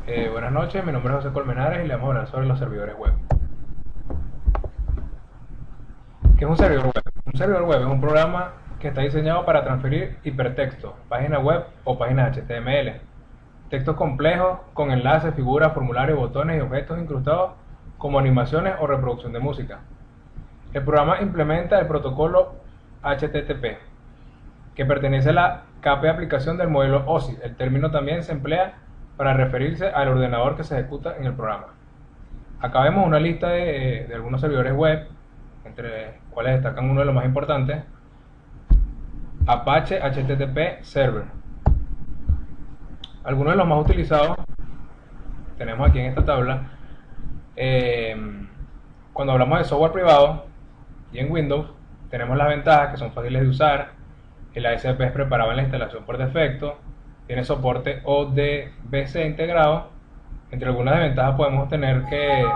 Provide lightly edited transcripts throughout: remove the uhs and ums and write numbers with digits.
Buenas noches, mi nombre es José Colmenares y le vamos a hablar sobre los servidores web. ¿Qué es un servidor web? Un servidor web es un programa que está diseñado para transferir hipertexto, página web o páginas HTML, textos complejos con enlaces, figuras, formularios, botones y objetos incrustados como animaciones o reproducción de música. El programa implementa el protocolo HTTP, que pertenece a la capa de aplicación del modelo OSI. El término también se emplea para referirse al ordenador que se ejecuta en el programa. Acá vemos una lista de algunos servidores web, entre cuales destacan uno de los más importantes, Apache HTTP Server. Algunos de los más utilizados tenemos aquí en esta tabla. Cuando hablamos de software privado y en Windows, tenemos las ventajas que son fáciles de usar. El ASP es preparado en la instalación por defecto, tiene soporte ODBC integrado. Entre algunas desventajas podemos tener que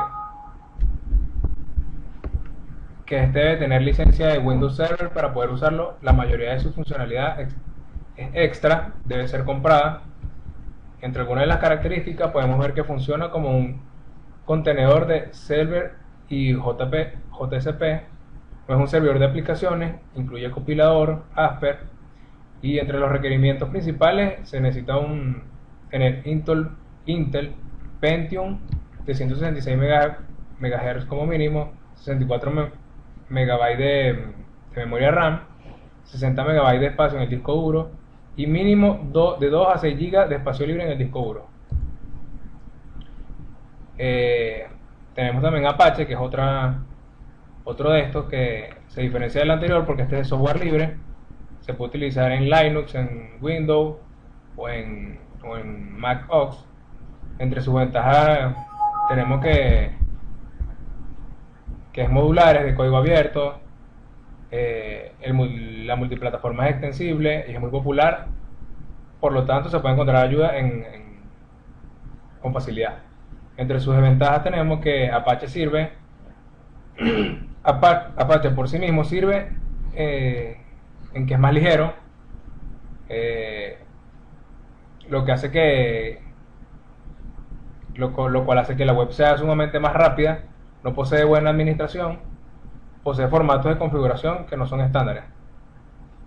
este debe tener licencia de Windows Server para poder usarlo. La mayoría de su funcionalidad es extra, debe ser comprada. Entre algunas de las características podemos ver que funciona como un contenedor de server y JCP. No es un servidor de aplicaciones, incluye compilador, Asper, y entre los requerimientos principales se necesita tener Intel Pentium de 166 MHz como mínimo, 64 MB de memoria RAM, 60 MB de espacio en el disco duro y mínimo de 2 a 6 GB de espacio libre en el disco duro. Tenemos también Apache, que es otro de estos que se diferencia del anterior porque este es de software libre. Se puede utilizar en Linux, en Windows o en Mac OS. Entre sus ventajas tenemos que es modular, es de código abierto, la multiplataforma es extensible y es muy popular, por lo tanto se puede encontrar ayuda con facilidad. Entre sus desventajas tenemos que Apache sirve, Apache por sí mismo sirve en que es más ligero, lo que hace lo cual hace que la web sea sumamente más rápida. No posee buena administración, posee formatos de configuración que no son estándares.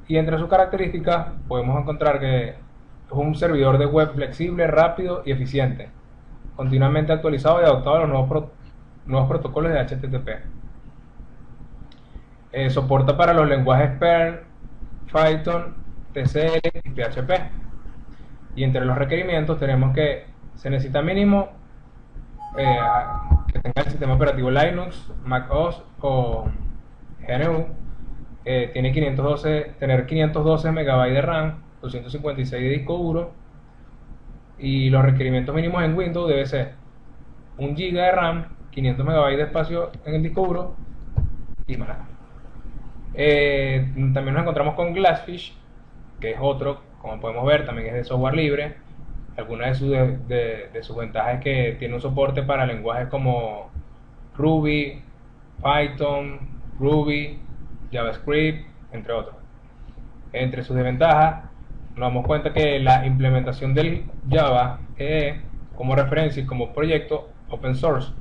Y entre sus características podemos encontrar que es un servidor de web flexible, rápido y eficiente, continuamente actualizado y adaptado a los nuevos protocolos de HTTP. Soporta para los lenguajes Perl, Python, TCL y PHP. Y entre los requerimientos tenemos que se necesita mínimo que tenga el sistema operativo Linux, Mac OS o GNU. Tiene tener 512 MB de RAM, 256 de disco duro. Y los requerimientos mínimos en Windows debe ser 1 GB de RAM, 500 MB de espacio en el disco duro y más nada. También nos encontramos con Glassfish, que es otro, como podemos ver, también es de software libre. Algunas de sus ventajas es que tiene un soporte para lenguajes como Ruby, Python, Ruby, JavaScript, entre otros. Entre sus desventajas nos damos cuenta que la implementación del Java como referencia y como proyecto open source,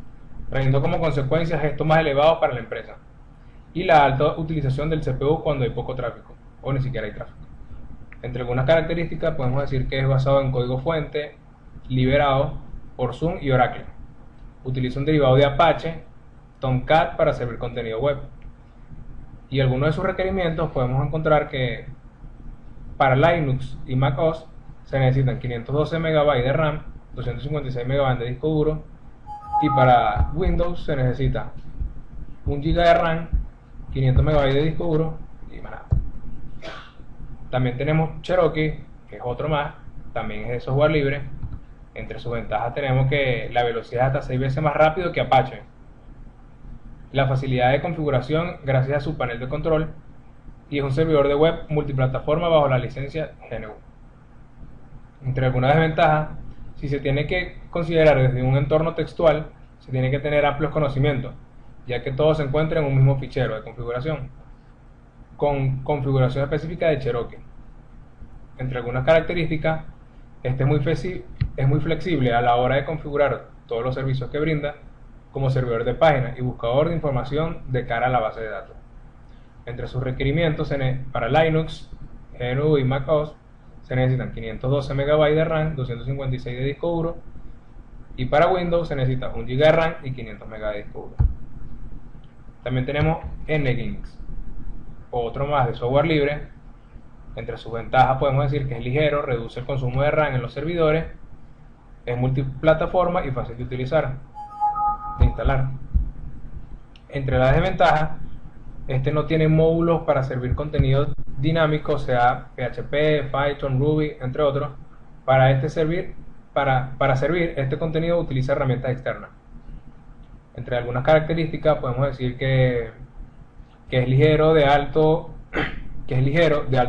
trayendo como consecuencia gestos más elevados para la empresa, y la alta utilización del CPU cuando hay poco tráfico o ni siquiera hay tráfico. Entre algunas características podemos decir que es basado en código fuente liberado por Zoom y Oracle. Utiliza un derivado de Apache, Tomcat para servir contenido web. Y algunos de sus requerimientos podemos encontrar que para Linux y Mac OS se necesitan 512 MB de RAM, 256 MB de disco duro, y para Windows se necesita 1 GB de RAM, 500 MB de disco duro y más nada. También tenemos Cherokee, que es otro más, también es de software libre. Entre sus ventajas tenemos que la velocidad es hasta 6 veces más rápido que Apache, la facilidad de configuración gracias a su panel de control, y es un servidor de web multiplataforma bajo la licencia GNU. Entre algunas desventajas, si se tiene que considerar desde un entorno textual, se tiene que tener amplios conocimientos, ya que todo se encuentra en un mismo fichero de configuración, con configuración específica de Cherokee. Entre algunas características, este es muy es muy flexible a la hora de configurar todos los servicios que brinda, como servidor de páginas y buscador de información de cara a la base de datos. Entre sus requerimientos para Linux, GNU y macOS se necesitan 512 MB de RAM, 256 de disco duro, y para Windows se necesita 1 GB de RAM y 500 MB de disco duro. También tenemos NGINX, otro más de software libre. Entre sus ventajas podemos decir que es ligero, reduce el consumo de RAM en los servidores, es multiplataforma y fácil de utilizar, de instalar. Entre las desventajas, este no tiene módulos para servir contenido dinámico, sea PHP, Python, Ruby, entre otros. Para servir este contenido utiliza herramientas externas. Entre algunas características podemos decir que es ligero, de alto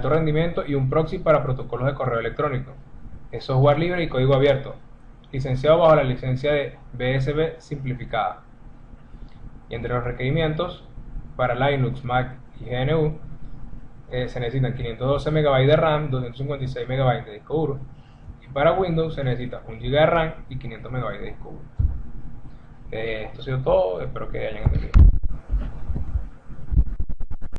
rendimiento y un proxy para protocolos de correo electrónico. Es software libre y código abierto, licenciado bajo la licencia de BSD simplificada. Y entre los requerimientos, para Linux, Mac y GNU se necesitan 512 MB de RAM, 256 MB de disco duro, y para Windows se necesita 1 GB de RAM y 500 MB de disco duro. Esto ha sido todo, espero que hayan entendido.